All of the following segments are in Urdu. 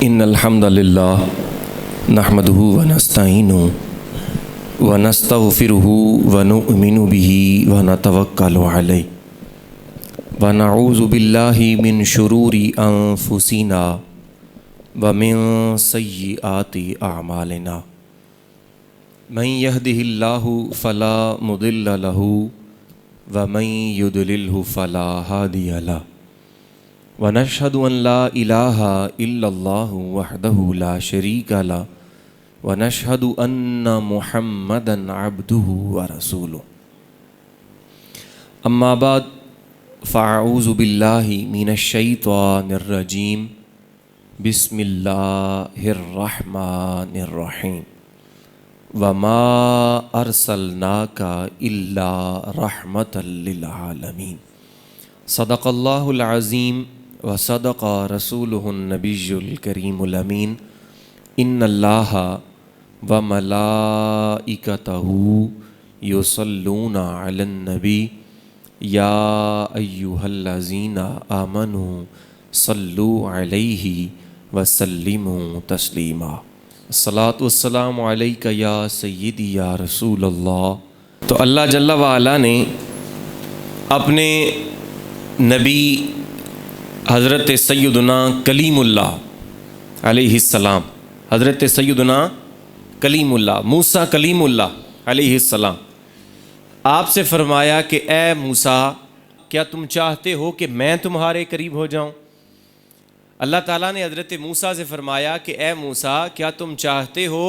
إن الحمد لله نحمده ونستعينه ونستغفره ونؤمن به ونتوكل عليه ونعوذ بالله من شرور أنفسنا ومن سيئات أعمالنا من يهده الله فلا مضل له ومن يضلله فلا هادي له ونشهد أن لا إله إلا الله وحده لا شريك له ونشهد أن محمدا عبده ورسوله أما بعد فأعوذ بالله من الشيطان الرجيم بسم الله الرحمن الرحيم وما أرسلناك إلا رحمة للعالمين صدق الله العظيم وصدق رسوله النبي الكريم الأمين إن الله وملائكته يصلون على النبي يا أيها الذين آمنوا صلوا عليه وسلموا تسليما الصلاۃ والسلام علیک یا سیدی یا رسول اللہ۔ تو اللہ جل وعلا نے اپنے نبی حضرت سیدنا کلیم اللہ علیہ السلام، حضرت سیدنا کلیم اللہ موسیٰ کلیم اللہ علیہ السلام، آپ سے فرمایا کہ اے موسیٰ کیا تم چاہتے ہو کہ میں تمہارے قریب ہو جاؤں؟ اللہ تعالیٰ نے حضرت موسیٰ سے فرمایا کہ اے موسیٰ کیا تم چاہتے ہو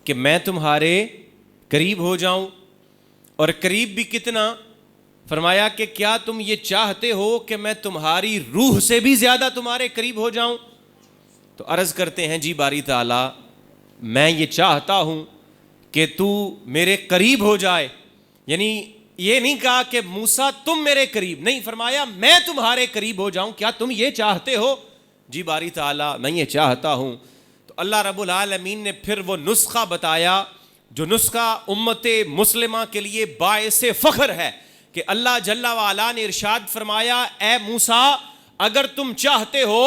کہ میں تمہارے قریب ہو جاؤں؟ اور قریب بھی کتنا؟ فرمایا کہ کیا تم یہ چاہتے ہو کہ میں تمہاری روح سے بھی زیادہ تمہارے قریب ہو جاؤں؟ تو عرض کرتے ہیں جی باری تعالیٰ میں یہ چاہتا ہوں کہ تو میرے قریب ہو جائے، یعنی یہ نہیں کہا کہ موسیٰ تم میرے قریب، نہیں، فرمایا میں تمہارے قریب ہو جاؤں، کیا تم یہ چاہتے ہو؟ جی باری تعالیٰ میں یہ چاہتا ہوں۔ تو اللہ رب العالمین نے پھر وہ نسخہ بتایا جو نسخہ امت مسلمہ کے لیے باعث فخر ہے کہ اللہ جل وعلا نے ارشاد فرمایا اے موسیٰ اگر تم چاہتے ہو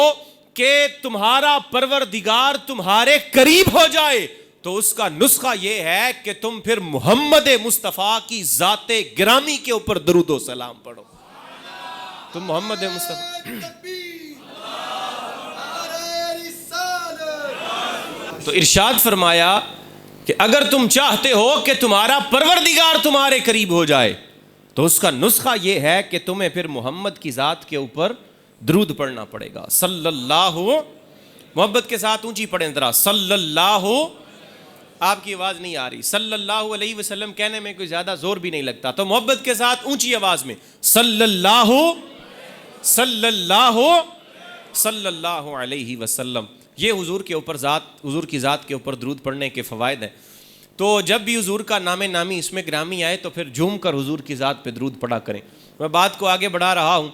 کہ تمہارا پروردگار تمہارے قریب ہو جائے تو اس کا نسخہ یہ ہے کہ تم پھر محمد مصطفیٰ کی ذات گرامی کے اوپر درود و سلام پڑھو۔ تم محمد مصطفیٰ تو ارشاد فرمایا کہ اگر تم چاہتے ہو کہ تمہارا پروردگار تمہارے قریب ہو جائے تو اس کا نسخہ یہ ہے کہ تمہیں پھر محمد کی ذات کے اوپر درود پڑھنا پڑے گا۔ صلی اللہ، محبت کے ساتھ اونچی پڑھیں ذرا، صلی اللہ، آپ کی آواز نہیں آ رہی، صلی اللہ علیہ وسلم کہنے میں کوئی زیادہ زور بھی نہیں لگتا، تو محبت کے ساتھ اونچی آواز میں صلی اللہ صلی اللہ صلی اللہ علیہ وسلم۔ یہ حضور کے اوپر حضور کی ذات کے اوپر درود پڑھنے کے فوائد ہیں۔ تو جب بھی حضور کا نام نامی اسم گرامی آئے تو پھر جھوم کر حضور کی ذات پہ درود پڑھا کریں۔ میں بات کو آگے بڑھا رہا ہوں،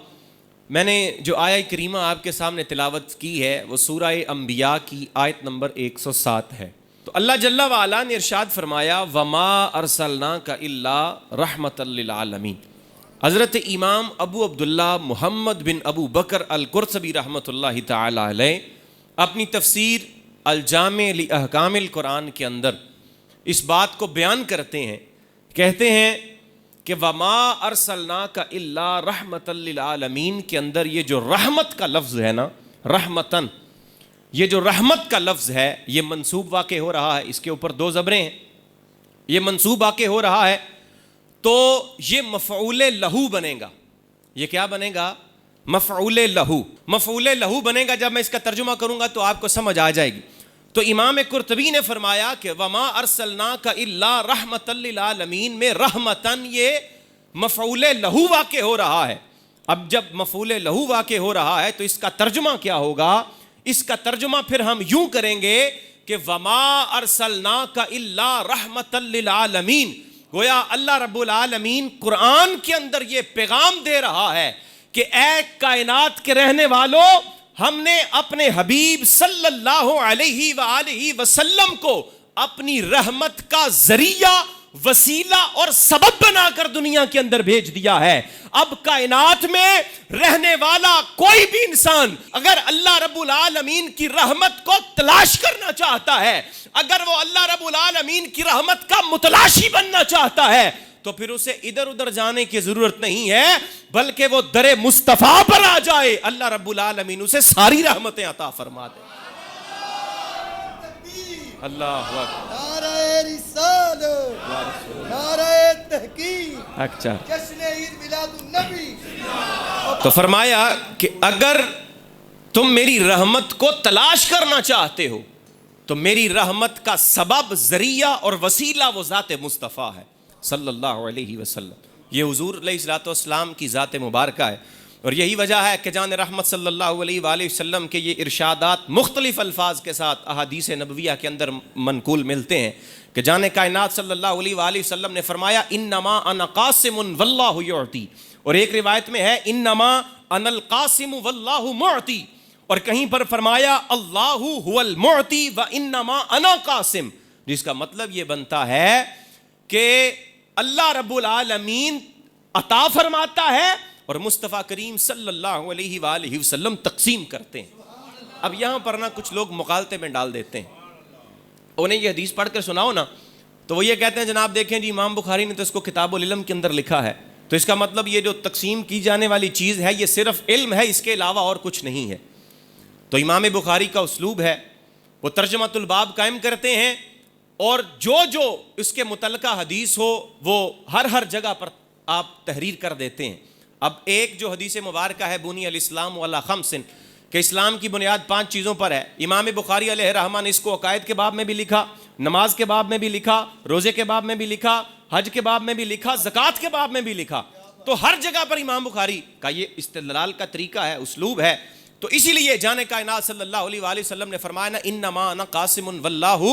میں نے جو آیہ کریمہ آپ کے سامنے تلاوت کی ہے وہ سورہ انبیاء کی آیت نمبر 107 ہے۔ تو اللہ جل وعلا نے ارشاد فرمایا وما ارسلناک الا رحمۃ للعالمین۔ حضرت امام ابو عبداللہ محمد بن ابو بکر القرطبی رحمۃ اللہ تعالی علیہ اپنی تفسیر الجامع لاحکام القرآن کے اندر اس بات کو بیان کرتے ہیں، کہتے ہیں کہ وما ارسلناک الا رحمۃ للعالمین کے اندر یہ جو رحمت کا لفظ ہے نا، رحمتن، یہ جو رحمت کا لفظ ہے یہ منصوب واقع ہو رہا ہے، اس کے اوپر دو زبریں ہیں، یہ منصوب واقع ہو رہا ہے تو یہ مفعول لہو بنے گا۔ یہ کیا بنے گا؟ مفعول لہو، مفعول لہو بنے گا۔ جب میں اس کا ترجمہ کروں گا تو آپ کو سمجھ آ جائے گی۔ تو امام قرطبی نے فرمایا کہ وما ارسلناک الا رحمۃ للعالمین میں رحمتن یہ مفعول لہو واقع ہو رہا ہے۔ اب جب مفعول لہو واقع ہو رہا ہے تو اس کا ترجمہ کیا ہوگا؟ اس کا ترجمہ پھر ہم یوں کریں گے کہ وما ارسلناک الا رحمۃ للعالمین، گویا اللہ رب العالمین قرآن کے اندر یہ پیغام دے رہا ہے کہ اے کائنات کے رہنے والوں، ہم نے اپنے حبیب صلی اللہ علیہ وآلہ وسلم کو اپنی رحمت کا ذریعہ وسیلہ اور سبب بنا کر دنیا کے اندر بھیج دیا ہے. اب کائنات میں رہنے والا کوئی بھی انسان اگر اللہ رب العالمین کی رحمت کو تلاش کرنا چاہتا ہے, اگر وہ اللہ رب العالمین کی رحمت کا متلاشی بننا چاہتا ہے, تو پھر اسے ادھر ادھر جانے کی ضرورت نہیں ہے, بلکہ وہ در مصطفیٰ پر آ جائے, اللہ رب العالمین اسے ساری رحمتیں عطا فرما دے. اللہ نعرہ رسالت, نعرہ تحقیق, اچھا. جشن عید میلاد النبی. تو فرمایا کہ اگر تم میری رحمت کو تلاش کرنا چاہتے ہو تو میری رحمت کا سبب, ذریعہ اور وسیلہ وہ ذات مصطفیٰ ہے صلی اللہ علیہ وسلم. یہ حضور علیہ الصلوۃ والسلام کی ذات مبارکہ ہے, اور یہی وجہ ہے کہ جان رحمت صلی اللہ علیہ وآلہ وسلم کے یہ ارشادات مختلف الفاظ کے ساتھ احادیث نبویہ کے اندر منقول ملتے ہیں کہ جان کائنات صلی اللہ علیہ وآلہ وسلم نے فرمایا انما انا قاسم واللہ یعطی, اور ایک روایت میں ہے انما انا القاسم واللہ معطی, اور کہیں پر فرمایا اللہ هو المعطی وانما انا قاسم, جس کا مطلب یہ بنتا ہے کہ اللہ رب العالمین عطا فرماتا ہے اور مصطفیٰ کریم صلی اللہ علیہ وآلہ وسلم تقسیم کرتے ہیں. اب یہاں پر نا کچھ لوگ مغالطے میں ڈال دیتے ہیں, انہیں یہ حدیث پڑھ کر سناؤ نا تو وہ یہ کہتے ہیں جناب دیکھیں جی امام بخاری نے تو اس کو کتاب العلم کے اندر لکھا ہے, تو اس کا مطلب یہ جو تقسیم کی جانے والی چیز ہے یہ صرف علم ہے, اس کے علاوہ اور کچھ نہیں ہے. تو امام بخاری کا اسلوب ہے وہ ترجمۃ الباب قائم کرتے ہیں, اور جو اس کے متعلقہ حدیث ہو وہ ہر جگہ پر آپ تحریر کر دیتے ہیں. اب ایک جو حدیث مبارکہ ہے بنی الاسلام علی خمس, کہ اسلام کی بنیاد 5 چیزوں پر ہے. امام بخاری علیہ رحمہ نے اس کو عقائد کے باب میں بھی لکھا, نماز کے باب میں بھی لکھا, روزے کے باب میں بھی لکھا, حج کے باب میں بھی لکھا, زکوٰۃ کے باب میں بھی لکھا. تو ہر جگہ پر امام بخاری کا یہ استدلال کا طریقہ ہے, اسلوب ہے. تو اسی لیے جان کائنات صلی اللہ علیہ وآلہ وسلم نے فرمایا نا انما انا قاسم واللہ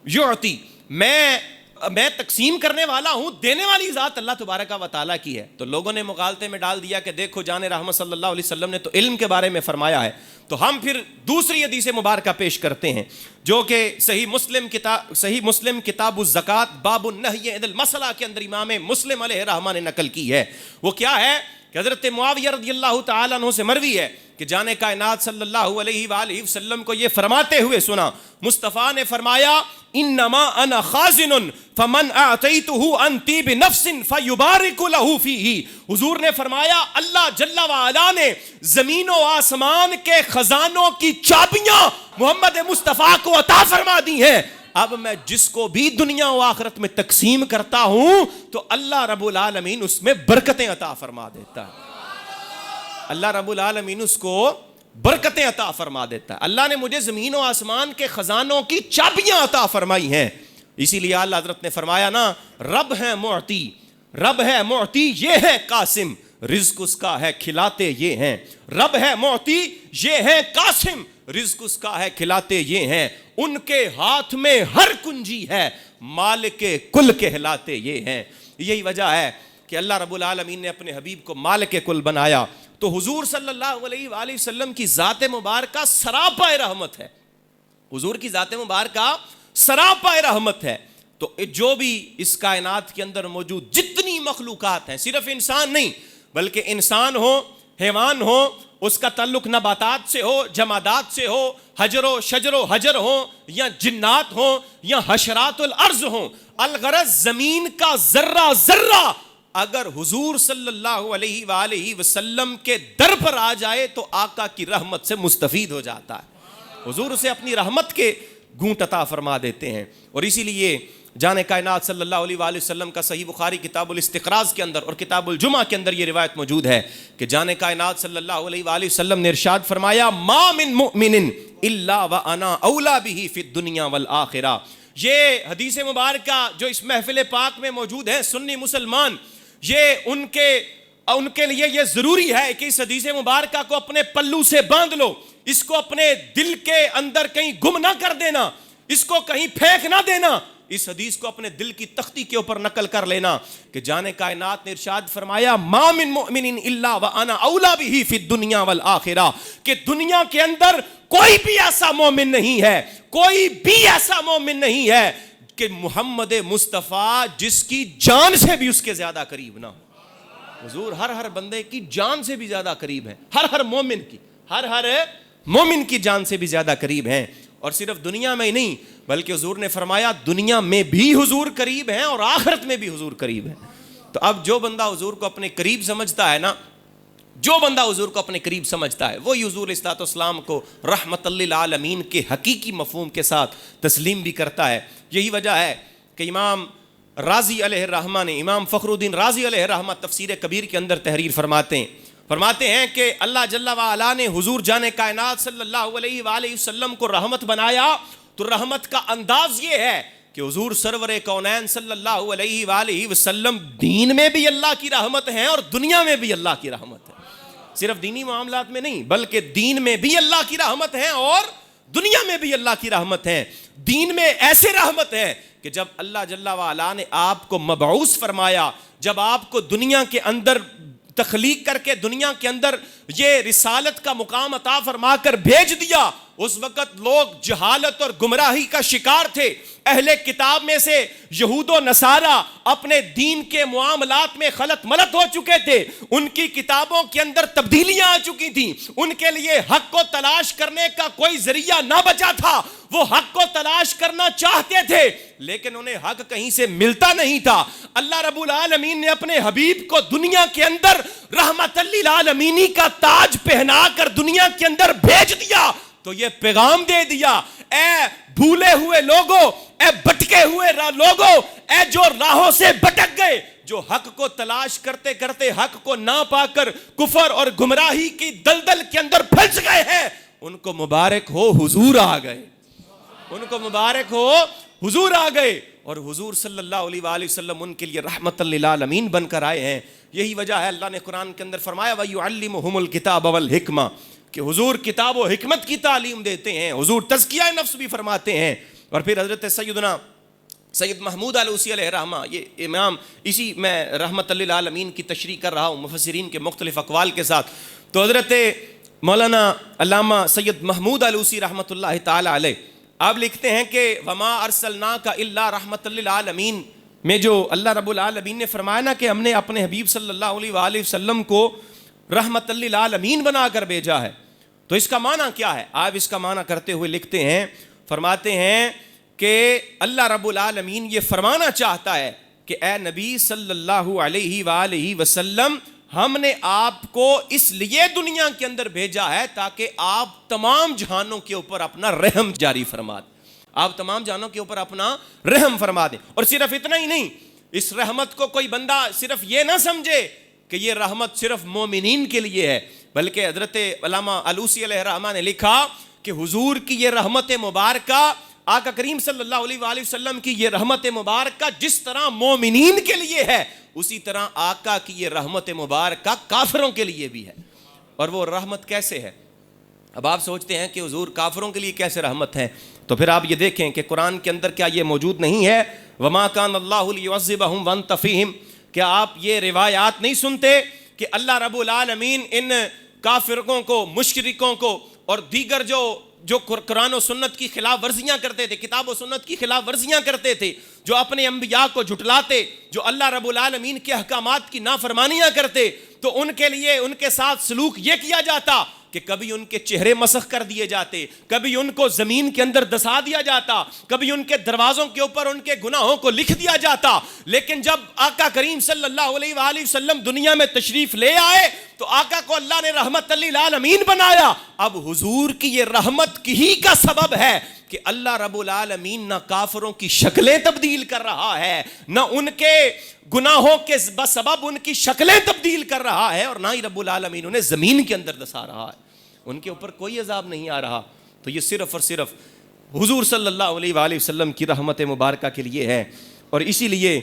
یعطی, میں تقسیم کرنے والا ہوں, دینے والی ذات اللہ تبارک و تعالیٰ کی ہے. تو لوگوں نے مغالطے میں ڈال دیا کہ دیکھو جان رحمت صلی اللہ علیہ وسلم نے تو علم کے بارے میں فرمایا ہے, تو ہم پھر دوسری حدیث مبارکہ پیش کرتے ہیں جو کہ صحیح مسلم کتاب الزکوٰۃ باب النہی عن المسألہ کے اندر امام مسلم علیہ رحمہ نے نقل کی ہے. وہ کیا ہے کہ حضرت معاویہ رضی اللہ تعالیٰ عنہ سے مروی ہے کہ جان کائنات صلی اللہ علیہ وآلہ وسلم کو یہ فرماتے ہوئے سنا, مصطفیٰ نے فرمایا انما انا خازن فمن اعطیتہ عن طیب نفس فیبارک لہ فیہ. حضور نے فرمایا اللہ جل وعلا نے زمین و آسمان کے خزانوں کی چابیاں محمد مصطفیٰ کو عطا فرما دی ہیں. اب میں جس کو بھی دنیا و آخرت میں تقسیم کرتا ہوں تو اللہ رب العالمین اس میں برکتیں عطا فرما دیتا ہے. اللہ رب العالمین اس کو برکتیں عطا فرما دیتا ہے. اللہ نے مجھے زمین و آسمان کے خزانوں کی چابیاں عطا فرمائی ہیں. اسی لیے اللہ حضرت نے فرمایا نا رب ہے معطی, رب ہے معطی یہ ہے قاسم, رزق اس کا ہے کھلاتے یہ ہیں. رب ہے معطی یہ ہے قاسم, رزق اس کا ہے کھلاتے یہ ہیں. ان کے ہاتھ میں ہر کنجی ہے, مالک کل کہلاتے یہ ہیں. یہی وجہ ہے کہ اللہ رب العالمین نے اپنے حبیب کو مالک کل بنایا. تو حضور صلی اللہ علیہ وآلہ وسلم کی ذات مبارکہ سراپا رحمت ہے, حضور کی ذات مبارکہ سراپا رحمت ہے. تو جو بھی اس کائنات کے اندر موجود جتنی مخلوقات ہیں, صرف انسان نہیں بلکہ انسان ہو, حیوان ہو, اس کا تعلق نباتات سے ہو, جمادات سے ہو, حجر و شجر و حجر ہو, یا جنات ہوں, یا حشرات الارض ہوں, الغرض زمین کا ذرہ ذرہ اگر حضور صلی اللہ علیہ وآلہ وسلم کے در پر آ جائے تو آقا کی رحمت سے مستفید ہو جاتا ہے. حضور اسے اپنی رحمت کے گھونٹ عطا فرما دیتے ہیں. اور اسی لیے جان کائنات صلی اللہ علیہ وآلہ وسلم کا صحیح بخاری کتاب الاستقراض کے اندر اور کتاب الجمعہ کے اندر یہ روایت موجود ہے کہ جان کائنات صلی اللہ علیہ وآلہ وسلم نے ارشاد فرمایا ما من مؤمن الا وانا اولی بہ فی الدنیا والآخرہ. یہ حدیث مبارکہ جو اس محفل پاک میں موجود ہے, سنی مسلمان یہ ان کے لیے یہ ضروری ہے کہ اس حدیث مبارکہ کو اپنے پلو سے باندھ لو, اس کو اپنے دل کے اندر کہیں گم نہ کر دینا, اس کو کہیں پھینک نہ دینا, اس حدیث کو اپنے دل کی تختی کے اوپر نقل کر لینا کہ جان کائنات نے ارشاد فرمایا ما من مؤمن الا وانا اولی بہ فی الدنیا والآخرہ, کہ دنیا کے اندر کوئی بھی ایسا مومن نہیں ہے, کوئی بھی ایسا مومن نہیں ہے کہ محمد مصطفیٰ جس کی جان سے بھی اس کے زیادہ قریب نہ ہو. حضور ہر بندے کی جان سے بھی زیادہ قریب ہیں, ہر مومن کی جان سے بھی زیادہ قریب ہیں. اور صرف دنیا میں ہی نہیں بلکہ حضور نے فرمایا دنیا میں بھی حضور قریب ہیں اور آخرت میں بھی حضور قریب ہیں. تو اب جو بندہ حضور کو اپنے قریب سمجھتا ہے نا, جو بندہ حضور کو اپنے قریب سمجھتا ہے وہی حضور علیہ الصلوۃ والسلام کو رحمت للعالمین کے حقیقی مفہوم کے ساتھ تسلیم بھی کرتا ہے. یہی وجہ ہے کہ امام رازی علیہ الرحمہ نے, امام فخر الدین رازی علیہ الرحمہ تفسیر کبیر کے اندر تحریر فرماتے ہیں کہ اللہ جل وعلا نے حضور جان کائنات صلی اللہ علیہ وآلہ وسلم کو رحمت بنایا تو رحمت کا انداز یہ ہے کہ حضور سرور کونین صلی اللہ علیہ وآلہ وسلم دین میں بھی اللہ کی رحمت ہیں اور دنیا میں بھی اللہ کی رحمت ہے. صرف دینی معاملات میں نہیں بلکہ دین میں بھی اللہ کی رحمت ہے اور دنیا میں بھی اللہ کی رحمت ہے. دین میں ایسے رحمت ہے کہ جب اللہ جل وعلا نے آپ کو مبعوث فرمایا, جب آپ کو دنیا کے اندر تخلیق کر کے دنیا کے اندر یہ رسالت کا مقام عطا فرما کر بھیج دیا, اس وقت لوگ جہالت اور گمراہی کا شکار تھے. اہل کتاب میں سے یہود و نصارہ اپنے دین کے معاملات میں خلط ملط ہو چکے تھے, ان کی کتابوں کے اندر تبدیلیاں آ چکی تھیں, ان کے لیے حق کو تلاش کرنے کا کوئی ذریعہ نہ بچا تھا. وہ حق کو تلاش کرنا چاہتے تھے لیکن انہیں حق کہیں سے ملتا نہیں تھا. اللہ رب العالمین نے اپنے حبیب کو دنیا کے اندر رحمت للعالمین کا تاج پہنا کر دنیا کے اندر بھیج دیا تو یہ پیغام دے دیا, اے بھولے ہوئے لوگوں, اے بھٹکے ہوئے لوگوں, اے جو راہوں سے بھٹک گئے, جو حق کو تلاش کرتے کرتے حق کو نہ پا کر کفر اور گمراہی کی دلدل کے اندر پھنس گئے ہیں, ان کو مبارک ہو حضور آ گئے, ان کو مبارک ہو حضور آ گئے. اور حضور صلی اللہ علیہ وآلہ وسلم ان کے لیے رحمت للعالمین بن کر آئے ہیں. یہی وجہ ہے اللہ نے قرآن کے اندر فرمایا وَيُعَلِّمُهُمُ الْكِتَابَ وَالْحِكْمَةَ کہ حضور کتاب و حکمت کی تعلیم دیتے ہیں. حضور تزکیہ نفس بھی فرماتے ہیں. اور پھر حضرت سید محمود علوسی علیہ الرحمہ, یہ امام, اسی میں رحمت للعالمین کی تشریح کر رہا ہوں مفسرین کے مختلف اقوال کے ساتھ. تو حضرت مولانا علامہ سید محمود علوسی رحمت اللہ تعالی علیہ آپ لکھتے ہیں کہ وما ارسلناک الا رحمت للعالمین میں جو اللہ رب العالمین نے فرمایا نا کہ ہم نے اپنے حبیب صلی اللہ علیہ وآلہ وسلم کو رحمت للعالمین بنا کر بھیجا ہے, تو اس کا معنی کیا ہے؟ آپ اس کا معنی کرتے ہوئے لکھتے ہیں, فرماتے ہیں کہ اللہ رب العالمین یہ فرمانا چاہتا ہے کہ اے نبی صلی اللہ علیہ وآلہ وسلم, ہم نے آپ کو اس لیے دنیا کے اندر بھیجا ہے تاکہ آپ تمام جہانوں کے اوپر اپنا رحم جاری فرما دیں, آپ تمام جہانوں کے اوپر اپنا رحم فرما دیں. اور صرف اتنا ہی نہیں, اس رحمت کو کوئی بندہ صرف یہ نہ سمجھے کہ یہ رحمت صرف مومنین کے لیے ہے, بلکہ حضرت علامہ علوسی علیہ الرحمہ نے لکھا کہ حضور کی یہ رحمت مبارکہ, آقا کریم صلی اللہ علیہ وآلہ وسلم کی یہ رحمت مبارکہ جس طرح مومنین کے لیے ہے اسی طرح آقا کی یہ رحمت مبارکہ کافروں کے لیے بھی ہے. اور وہ رحمت کیسے ہے؟ اب آپ سوچتے ہیں کہ حضور کافروں کے لیے کیسے رحمت ہے, تو پھر آپ یہ دیکھیں کہ قرآن کے اندر کیا یہ موجود نہیں ہے وما کان اللہ لیعذبہم وانت فیہم, کیا آپ یہ روایات نہیں سنتے کہ اللہ رب العالمین ان کافروں کو, مشرکوں کو اور دیگر جو قرآن و سنت کی خلاف ورزیاں کرتے تھے, کتاب و سنت کی خلاف ورزیاں کرتے تھے, جو اپنے انبیاء کو جھٹلاتے, جو اللہ رب العالمین کے احکامات کی نافرمانیاں کرتے, تو ان کے لیے ان کے ساتھ سلوک یہ کیا جاتا کہ کبھی ان کے چہرے مسخ کر دیے جاتے, کبھی ان کو زمین کے اندر دسا دیا جاتا, کبھی ان کے دروازوں کے اوپر ان کے گناہوں کو لکھ دیا جاتا. لیکن جب آقا کریم صلی اللہ علیہ وآلہ وسلم دنیا میں تشریف لے آئے تو آقا کو اللہ نے رحمت للعالمین بنایا. اب حضور کی یہ رحمت کی ہی کا سبب ہے کہ اللہ رب العالمین نہ کافروں کی شکلیں تبدیل کر رہا ہے, نہ ان کے گناہوں کے بسبب ان کی شکلیں تبدیل کر رہا ہے, اور نہ ہی رب العالمین انہیں زمین کے اندر دسا رہا ہے, ان کے اوپر کوئی عذاب نہیں آ رہا. تو یہ صرف اور صرف حضور صلی اللہ علیہ وآلہ وسلم کی رحمت مبارکہ کے لیے ہے. اور اسی لیے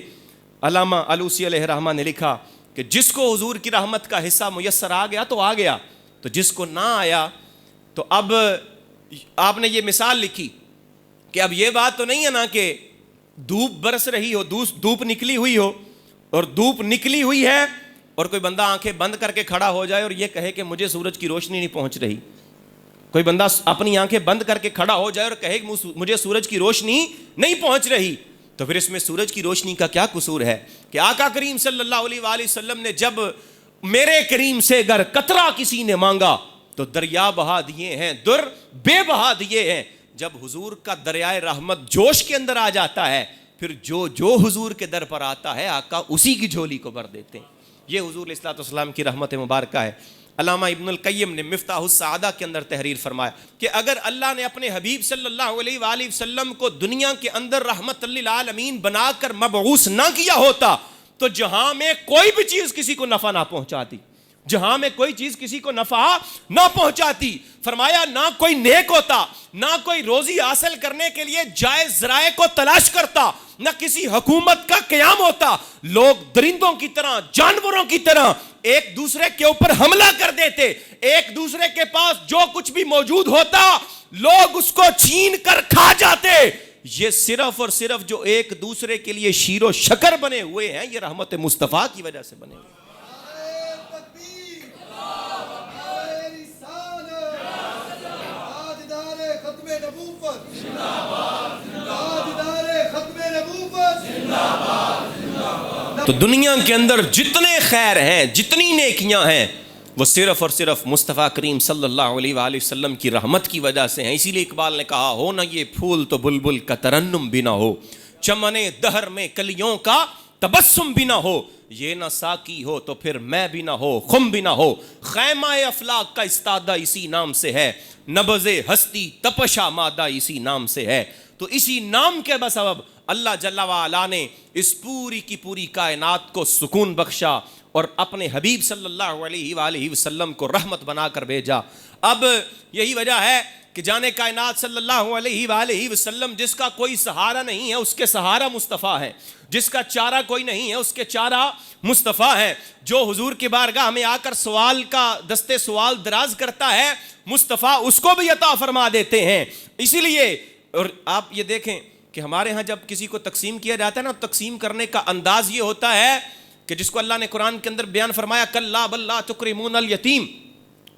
علامہ علوسی علیہ الرحمہ نے لکھا کہ جس کو حضور کی رحمت کا حصہ میسر آ گیا تو آ گیا, تو جس کو نہ آیا تو اب آپ نے یہ مثال لکھی کہ اب یہ بات تو نہیں ہے نا کہ دھوپ برس رہی ہو, دھوپ نکلی ہوئی ہو, اور دھوپ نکلی ہوئی ہے اور کوئی بندہ آنکھیں بند کر کے کھڑا ہو جائے اور یہ کہے کہ مجھے سورج کی روشنی نہیں پہنچ رہی. کوئی بندہ اپنی آنکھیں بند کر کے کھڑا ہو جائے اور کہے کہ مجھے سورج کی روشنی نہیں پہنچ رہی. تو پھر اس میں سورج کی روشنی کا کیا قصور ہے کہ آقا کریم صلی اللہ علیہ وآلہ وسلم نے جب میرے کریم سے اگر قطرہ کسی نے مانگا تو دریا بہا دیے ہیں، در بے بہا دیے ہیں۔ جب حضور کا دریائے رحمت جوش کے اندر آ جاتا ہے، پھر جو حضور کے در پر آتا ہے آقا اسی کی جھولی کو بھر دیتے ہیں۔ یہ حضور علیہ الصلوۃ والسلام کی رحمت مبارکہ ہے۔ علامہ ابن القیم نے مفتاح السعادہ کے اندر تحریر فرمایا کہ اگر اللہ نے اپنے حبیب صلی اللہ علیہ وآلہ وسلم کو دنیا کے اندر رحمت للعالمین بنا کر مبعوث نہ کیا ہوتا تو جہاں میں کوئی بھی چیز کسی کو نفع نہ پہنچاتی، جہاں میں کوئی چیز کسی کو نفع نہ پہنچاتی۔ فرمایا نہ کوئی نیک ہوتا، نہ کوئی روزی حاصل کرنے کے لیے جائز ذرائع کو تلاش کرتا، نہ کسی حکومت کا قیام ہوتا۔ لوگ درندوں کی طرح، جانوروں کی طرح ایک دوسرے کے اوپر حملہ کر دیتے، ایک دوسرے کے پاس جو کچھ بھی موجود ہوتا لوگ اس کو چھین کر کھا جاتے۔ یہ صرف اور صرف جو ایک دوسرے کے لیے شیر و شکر بنے ہوئے ہیں یہ رحمت مصطفیٰ کی وجہ سے بنے ہوئے۔ تو دنیا کے اندر جتنے خیر ہیں، جتنی نیکیاں ہیں، وہ صرف اور صرف مصطفیٰ کریم صلی اللہ علیہ وآلہ وسلم کی رحمت کی وجہ سے ہیں۔ اسی لیے اقبال نے کہا ہو نہ یہ پھول تو بلبل کا ترنم بھی نہ ہو، چمنے دہر میں کلیوں کا تبسم بھی نہ ہو، یہ نہ ساقی ہو تو پھر میں بھی نہ ہو، خم بھی نہ ہو، خیمہ افلاک کا استادہ اسی نام سے ہے، نبض ہستی تپشا مادہ اسی نام سے ہے۔ تو اسی نام کے بسبب اللہ جل وعلا نے اس پوری کی پوری کائنات کو سکون بخشا اور اپنے حبیب صلی اللہ علیہ وآلہ وسلم کو رحمت بنا کر بھیجا۔ اب یہی وجہ ہے کہ جانے کائنات صلی اللہ علیہ وآلہ وسلم جس کا کوئی سہارا نہیں ہے اس کے سہارا مصطفیٰ ہے، جس کا چارہ کوئی نہیں ہے اس کے چارہ مصطفیٰ ہے۔ جو حضور کی بارگاہ میں آ کر سوال کا دستے سوال دراز کرتا ہے مصطفیٰ اس کو بھی عطا فرما دیتے ہیں۔ اسی لیے اور آپ یہ دیکھیں کہ ہمارے ہاں جب کسی کو تقسیم کیا جاتا ہے نا، تقسیم کرنے کا انداز یہ ہوتا ہے کہ جس کو اللہ نے قرآن کے اندر بیان فرمایا کلا بل لا تکرمون الیتیم،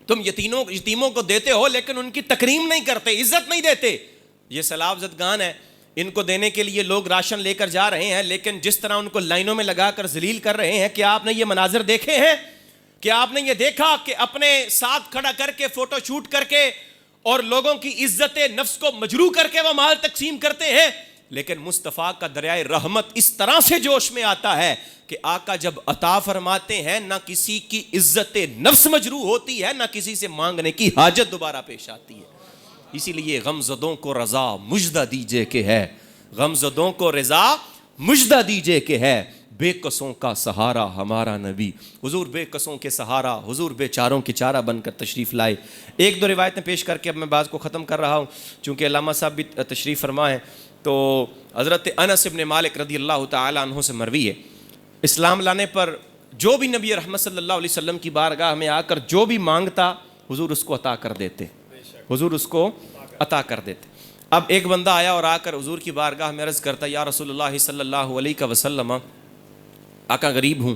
تم یتیموں کو دیتے ہو لیکن ان کی تکریم نہیں کرتے، عزت نہیں دیتے۔ یہ سیلاب زدگان ہے، ان کو دینے کے لیے لوگ راشن لے کر جا رہے ہیں لیکن جس طرح ان کو لائنوں میں لگا کر ذلیل کر رہے ہیں، کیا آپ نے یہ مناظر دیکھے ہیں؟ کیا آپ نے یہ دیکھا کہ اپنے ساتھ کھڑا کر کے فوٹو شوٹ کر کے اور لوگوں کی عزت نفس کو مجروح کر کے وہ مال تقسیم کرتے ہیں؟ لیکن مصطفیٰ کا دریائے رحمت اس طرح سے جوش میں آتا ہے کہ آقا جب عطا فرماتے ہیں نہ کسی کی عزت نفس مجروح ہوتی ہے، نہ کسی سے مانگنے کی حاجت دوبارہ پیش آتی ہے۔ اسی لیے غمزدوں کو رضا مجدہ دیجئے کہ ہے، غمزدوں کو رضا مجدہ دیجئے کہ ہے، بے قصوں کا سہارا ہمارا نبی۔ حضور بے قصوں کے سہارا، حضور بے چاروں کے چارہ بن کر تشریف لائے۔ ایک دو روایتیں پیش کر کے اب میں بعض کو ختم کر رہا ہوں چونکہ علامہ صاحب بھی تشریف فرما ہے۔ تو حضرت انس بن مالک رضی اللہ تعالیٰ عنہ سے مروی ہے، اسلام لانے پر جو بھی نبی رحمت صلی اللہ علیہ وسلم کی بارگاہ میں آ کر جو بھی مانگتا حضور اس کو عطا کر دیتے، حضور اس کو عطا کر دیتے۔ اب ایک بندہ آیا اور آ کر حضور کی بارگاہ میں عرض کرتا یا رسول اللہ صلی اللہ علیہ وسلم، آقا غریب ہوں،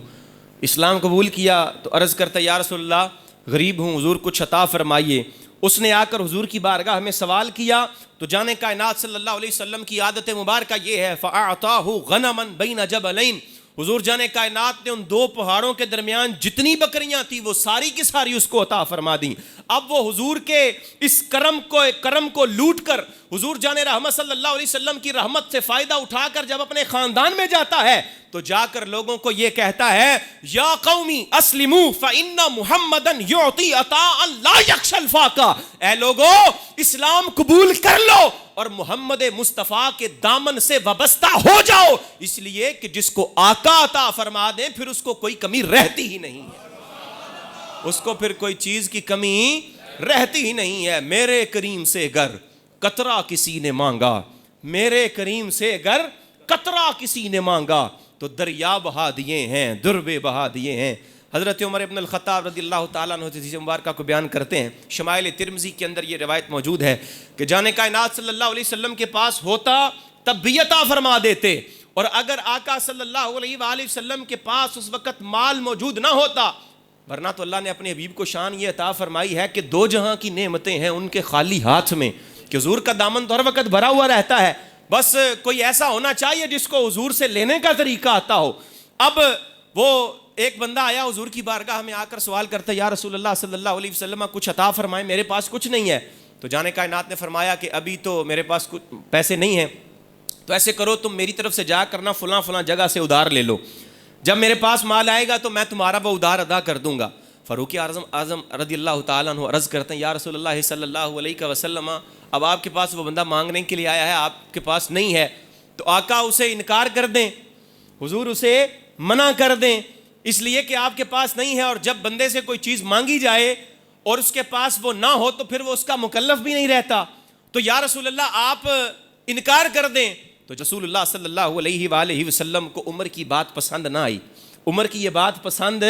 اسلام قبول کیا تو عرض کرتا یا رسول اللہ غریب ہوں، حضور کچھ عطا فرمائیے۔ اس نے آ کر حضور کی بارگاہ میں سوال کیا تو جانے کائنات صلی اللہ علیہ وسلم کی عادت مبارکہ یہ ہے فَأَعْطَاهُ غَنَمًا بَيْنَ جَبَلَيْن، حضور جانے کائنات نے ان دو پہاڑوں کے درمیان جتنی بکریاں تھیں وہ ساری کی ساری اس کو عطا فرما دیں۔ اب وہ حضور کے اس کرم کو لوٹ کر حضور جانے رحمت صلی اللہ علیہ وسلم کی رحمت سے فائدہ اٹھا کر جب اپنے خاندان میں جاتا ہے تو جا کر لوگوں کو یہ کہتا ہے یا قومی اسلموا فإن محمدًا یعطی عطاء لا یخشی الفاقہ، اے لوگو اسلام قبول کر لو اور محمد مصطفیٰ کے دامن سے وابستہ ہو جاؤ، اس لیے کہ جس کو آقا عطا فرما دیں پھر اس کو کوئی کمی رہتی ہی نہیں ہے، اس کو پھر کوئی چیز کی کمی رہتی ہی نہیں ہے۔ میرے کریم سے گر قطرہ کسی نے مانگا، میرے کریم سے گر قطرہ کسی نے مانگا تو دریا بہا دیے ہیں، دربے بہا دیے ہیں۔ حضرت عمر ابن الخطاب رضی اللہ تعالیٰ عنہ حدیث مبارکہ کو بیان کرتے ہیں، شمائل ترمذی کے اندر یہ روایت موجود ہے کہ جانے کائنات صلی اللہ علیہ وسلم کے پاس ہوتا تب بھی عطا فرما دیتے، اور اگر آقا صلی اللہ علیہ وآلہ وسلم کے پاس اس وقت مال موجود نہ ہوتا، ورنہ تو اللہ نے اپنے حبیب کو شان یہ عطا فرمائی ہے کہ دو جہاں کی نعمتیں ہیں ان کے خالی ہاتھ میں، کہ حضور کا دامن تو ہر وقت بھرا ہوا رہتا ہے بس کوئی ایسا ہونا چاہیے جس کو حضور سے لینے کا طریقہ آتا ہو. اب وہ ایک بندہ آیا حضور کی بارگاہ میں آ کر سوال کرتا ہے یا رسول اللہ صلی اللہ علیہ وسلم کچھ عطا فرمائیں, میرے پاس کچھ نہیں ہے. تو جان کائنات نے فرمایا کہ ابھی تو میرے پاس کچھ پیسے نہیں ہیں, تو ایسے کرو تم میری طرف سے جا کرنا فلاں فلاں جگہ سے ادھار لے لو, جب میرے پاس مال آئے گا تو میں تمہارا وہ ادھار ادا کر دوں گا. فاروق اعظم رضی اللہ تعالیٰ عنہ عرض کرتے ہیں یا رسول اللہ صلی اللہ علیہ وسلم, اب آپ کے پاس وہ بندہ مانگنے کے لیے آیا ہے, آپ کے پاس نہیں ہے, تو آقا اسے انکار کر دیں, حضور اسے منع کر دیں, اس لیے کہ آپ کے پاس نہیں ہے. اور جب بندے سے کوئی چیز مانگی جائے اور اس کے پاس وہ نہ ہو تو پھر وہ اس کا مکلف بھی نہیں رہتا, تو یا رسول اللہ آپ انکار کر دیں. تو رسول اللہ صلی اللہ علیہ وآلہ وسلم کو عمر کی بات پسند نہ آئی, عمر کی یہ بات پسند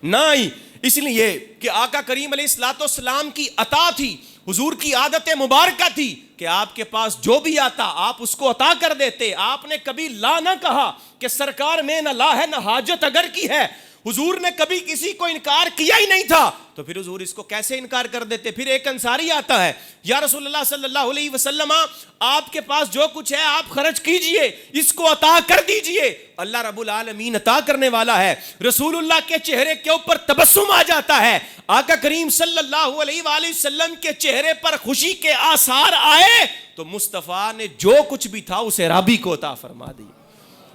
نہ آئی, اس لیے کہ آقا کریم علیہ الصلوۃ والسلام کی عطا تھی, حضور کی عادت مبارکہ تھی کہ آپ کے پاس جو بھی آتا آپ اس کو عطا کر دیتے. آپ نے کبھی لا نہ کہا کہ سرکار میں نہ لا ہے نہ حاجت اگر کی ہے, حضور نے کبھی کسی کو انکار کیا ہی نہیں تھا, تو پھر حضور اس کو کیسے انکار کر دیتے. پھر ایک انصاری آتا ہے, یا رسول اللہ صلی اللہ علیہ وسلم آپ کے پاس جو کچھ ہے آپ خرچ کیجئے, اس کو عطا کر دیجئے, اللہ رب العالمین عطا کرنے والا ہے. رسول اللہ کے چہرے کے اوپر تبسم آ جاتا ہے, آقا کریم صلی اللہ علیہ وآلہ وسلم کے چہرے پر خوشی کے آثار آئے تو مصطفیٰ نے جو کچھ بھی تھا اسے رابی کو عطا فرما دیا.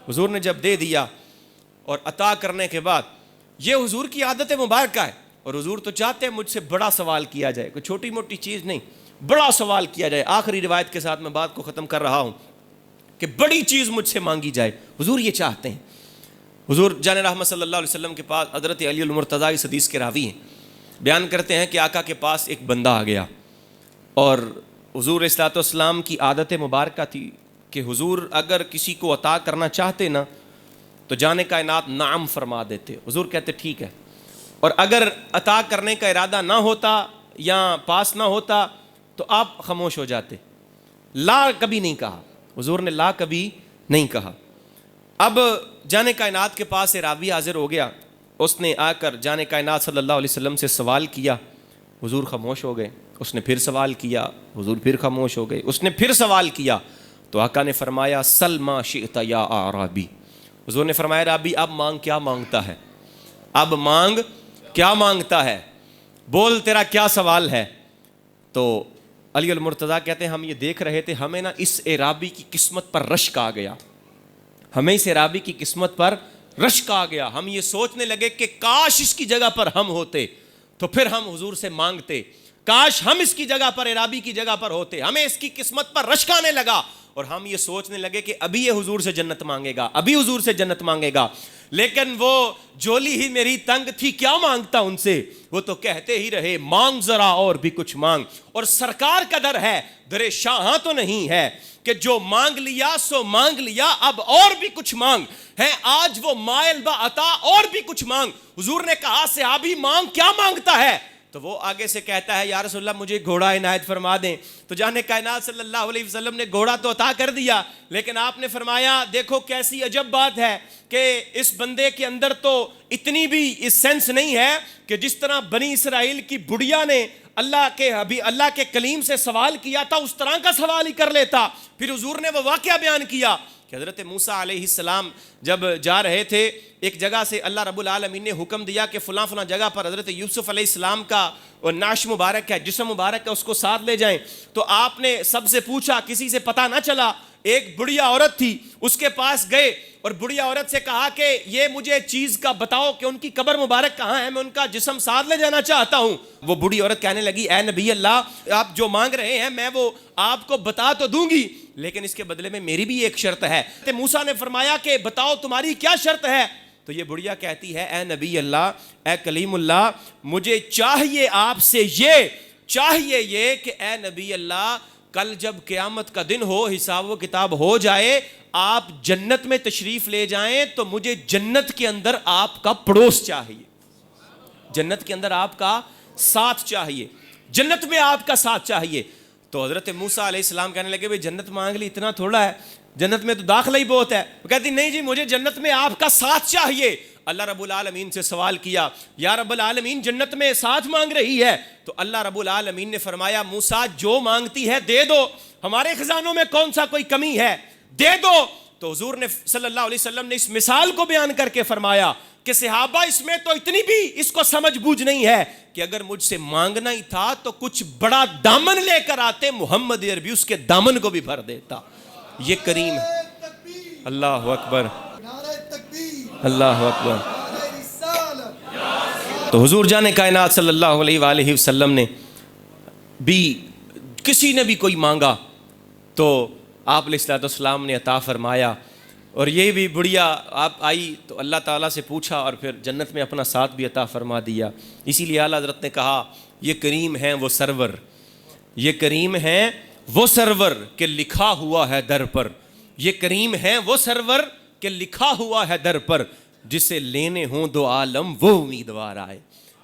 حضور نے جب دے دیا اور عطا کرنے کے بعد, یہ حضور کی عادت مبارکہ ہے, اور حضور تو چاہتے ہیں مجھ سے بڑا سوال کیا جائے, کوئی چھوٹی موٹی چیز نہیں, بڑا سوال کیا جائے. آخری روایت کے ساتھ میں بات کو ختم کر رہا ہوں کہ بڑی چیز مجھ سے مانگی جائے, حضور یہ چاہتے ہیں. حضور جان رحمت صلی اللہ علیہ وسلم کے پاس حضرت علی المرتضیٰ اس حدیث کے راوی ہیں, بیان کرتے ہیں کہ آقا کے پاس ایک بندہ آ گیا, اور حضور علیہ الصلوۃ والسلام کی عادت مبارکہ تھی کہ حضور اگر کسی کو عطا کرنا چاہتے نا تو جان کائنات نعم فرما دیتے, حضور کہتے ٹھیک ہے, اور اگر عطا کرنے کا ارادہ نہ ہوتا یا پاس نہ ہوتا تو آپ خاموش ہو جاتے. لا کبھی نہیں کہا, حضور نے لا کبھی نہیں کہا. اب جان کائنات کے پاس راوی حاضر ہو گیا, اس نے آ کر جان کائنات صلی اللہ علیہ وسلم سے سوال کیا, حضور خاموش ہو گئے. اس نے پھر سوال کیا, حضور پھر خاموش ہو گئے. اس نے پھر سوال کیا تو آقا نے فرمایا سل ما شئت یا اعرابی. حضور نے فرمایا رابی اب مانگ کیا مانگتا ہے, اب مانگ کیا مانگتا ہے, بول تیرا کیا سوال ہے. تو علی المرتضیٰ کہتے ہیں ہم یہ دیکھ رہے تھے, ہمیں نا اس اعرابی کی قسمت پر رشک آ گیا, ہمیں اس اعرابی کی قسمت پر رشک آ گیا. ہم یہ سوچنے لگے کہ کاش اس کی جگہ پر ہم ہوتے تو پھر ہم حضور سے مانگتے, کاش ہم اس کی جگہ پر اعرابی کی جگہ پر ہوتے. ہمیں اس کی قسمت پر رشک آنے لگا اور ہم یہ سوچنے لگے کہ ابھی یہ حضور سے جنت مانگے گا, ابھی حضور سے جنت مانگے گا. لیکن وہ جولی ہی میری تنگ تھی, کیا مانگتا ان سے, وہ تو کہتے ہی رہے مانگ ذرا اور بھی کچھ مانگ. اور سرکار کا در ہے, در شاہاں تو نہیں ہے کہ جو مانگ لیا سو مانگ لیا, اب اور بھی کچھ مانگ ہے. آج وہ مائل با عطا اور بھی کچھ مانگ. حضور نے کہا صحابی مانگ کیا مانگتا ہے, تو وہ آگے سے کہتا ہے یا رسول اللہ مجھے گھوڑا عنایت فرما دیں. تو جانے کائنات صلی اللہ علیہ وسلم نے گھوڑا تو عطا کر دیا, لیکن آپ نے فرمایا دیکھو کیسی عجب بات ہے کہ اس بندے کے اندر تو اتنی بھی اس سینس نہیں ہے کہ جس طرح بنی اسرائیل کی بڑھیا نے اللہ کے کلیم سے سوال کیا تھا اس طرح کا سوال ہی کر لیتا. پھر حضور نے وہ واقعہ بیان کیا کہ حضرت موسیٰ علیہ السلام جب جا رہے تھے ایک جگہ سے, اللہ رب العالمین نے حکم دیا کہ فلاں فلاں جگہ پر حضرت یوسف علیہ السلام کا نعش مبارک ہے, جسم مبارک ہے, اس کو ساتھ لے جائیں. تو آپ نے سب سے پوچھا, کسی سے پتہ نہ چلا. ایک بڑھیا عورت تھی, اس کے پاس گئے اور بڑھیا عورت سے کہا کہ یہ مجھے چیز کا بتاؤ کہ ان کی قبر مبارک کہاں ہے, میں ان کا جسم ساتھ لے جانا چاہتا ہوں. وہ بڑھی عورت کہنے لگی اے نبی اللہ آپ جو مانگ رہے ہیں میں وہ آپ کو بتا تو دوں گی, لیکن اس کے بدلے میں میری بھی ایک شرط ہے. موسیٰ نے فرمایا کہ بتاؤ تمہاری کیا شرط ہے. تو یہ بڑھیا کہتی ہے اے نبی اللہ, اے کلیم اللہ, مجھے چاہیے آپ سے یہ کہ اے نبی اللہ کل جب قیامت کا دن ہو, حساب و کتاب ہو جائے, آپ جنت میں تشریف لے جائیں تو مجھے جنت کے اندر آپ کا پڑوس چاہیے, جنت کے اندر آپ کا ساتھ چاہیے, جنت میں آپ کا ساتھ چاہیے. تو حضرت موسیٰ علیہ السلام کہنے لگے بھئی جنت مانگ لی اتنا تھوڑا ہے, جنت میں تو داخلہ ہی بہت ہے. وہ کہتی نہیں جی مجھے جنت میں آپ کا ساتھ چاہیے. اللہ رب العالمین سے سوال کیا یا رب العالمین جنت میں ساتھ مانگ رہی ہے, تو اللہ رب العالمین نے فرمایا موسیٰ جو مانگتی ہے دے دو, ہمارے خزانوں میں کون سا کوئی کمی ہے، دے دو۔ تو حضور نے صلی اللہ علیہ وسلم نے اس مثال کو بیان کر کے فرمایا کہ صحابہ اس میں تو اتنی بھی اس کو سمجھ بوجھ نہیں ہے کہ اگر مجھ سے مانگنا ہی تھا تو کچھ بڑا دامن لے کر آتے، محمد عربی اس کے دامن کو بھی بھر دیتا۔ یہ کریم ہے۔ تکبیر، اللہ اکبر، نعرہ تکبیر، اللہ اکبر۔ نعرہ رسالت۔ تو حضور جان کائنات صلی اللہ علیہ وآلہ وسلم نے بھی کسی نے بھی کوئی مانگا تو آپ علیہ السلام نے عطا فرمایا، اور یہ بھی بڑھیا آپ آئی تو اللہ تعالیٰ سے پوچھا اور پھر جنت میں اپنا ساتھ بھی عطا فرما دیا۔ اسی لیے اعلیٰ حضرت نے کہا یہ کریم ہیں وہ سرور، یہ کریم ہیں وہ سرور کہ لکھا ہوا ہے در پر، یہ کریم ہیں وہ سرور کہ لکھا ہوا ہے در پر، جسے لینے ہوں دو عالم وہ امیدوار آئے۔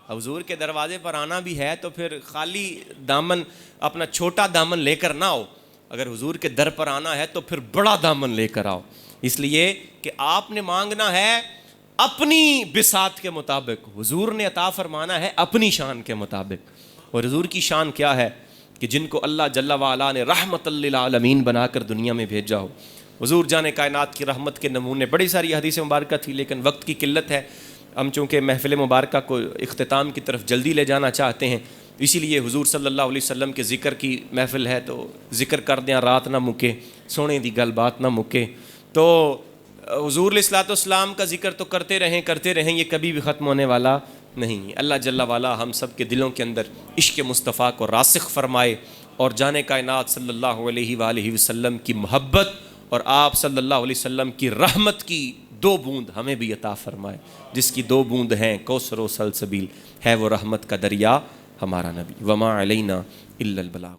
حضور کے دروازے پر آنا بھی ہے تو پھر خالی دامن، اپنا چھوٹا دامن لے کر نہ آؤ، اگر حضور کے در پر آنا ہے تو پھر بڑا دامن لے کر آؤ، اس لیے کہ آپ نے مانگنا ہے اپنی بساط کے مطابق، حضور نے عطا فرمانا ہے اپنی شان کے مطابق۔ اور حضور کی شان کیا ہے کہ جن کو اللہ جل وعلا نے رحمت للعالمین بنا کر دنیا میں بھیجا ہو۔ حضور جان کائنات کی رحمت کے نمونے بڑی ساری حدیث مبارکہ تھی، لیکن وقت کی قلت ہے، ہم چونکہ محفل مبارکہ کو اختتام کی طرف جلدی لے جانا چاہتے ہیں، اسی لیے حضور صلی اللہ علیہ وسلم کے ذکر کی محفل ہے تو ذکر کر دیں، رات نہ مکے، سونے دی گل بات نہ مکے۔ تو حضور علیہ السلام کا ذکر تو کرتے رہیں، یہ کبھی بھی ختم ہونے والا نہیں۔ اللہ جل وعلا ہم سب کے دلوں کے اندر عشق مصطفیٰ کو راسخ فرمائے، اور جان کائنات صلی اللہ علیہ وآلہ وسلم کی محبت اور آپ صلی اللہ علیہ وسلم کی رحمت کی 2 بوند ہمیں بھی عطا فرمائے، جس کی 2 بوند ہیں کوثر و سلسبیل، ہے وہ رحمت کا دریا ہمارا نبی۔ وما علینا الا البلاغ۔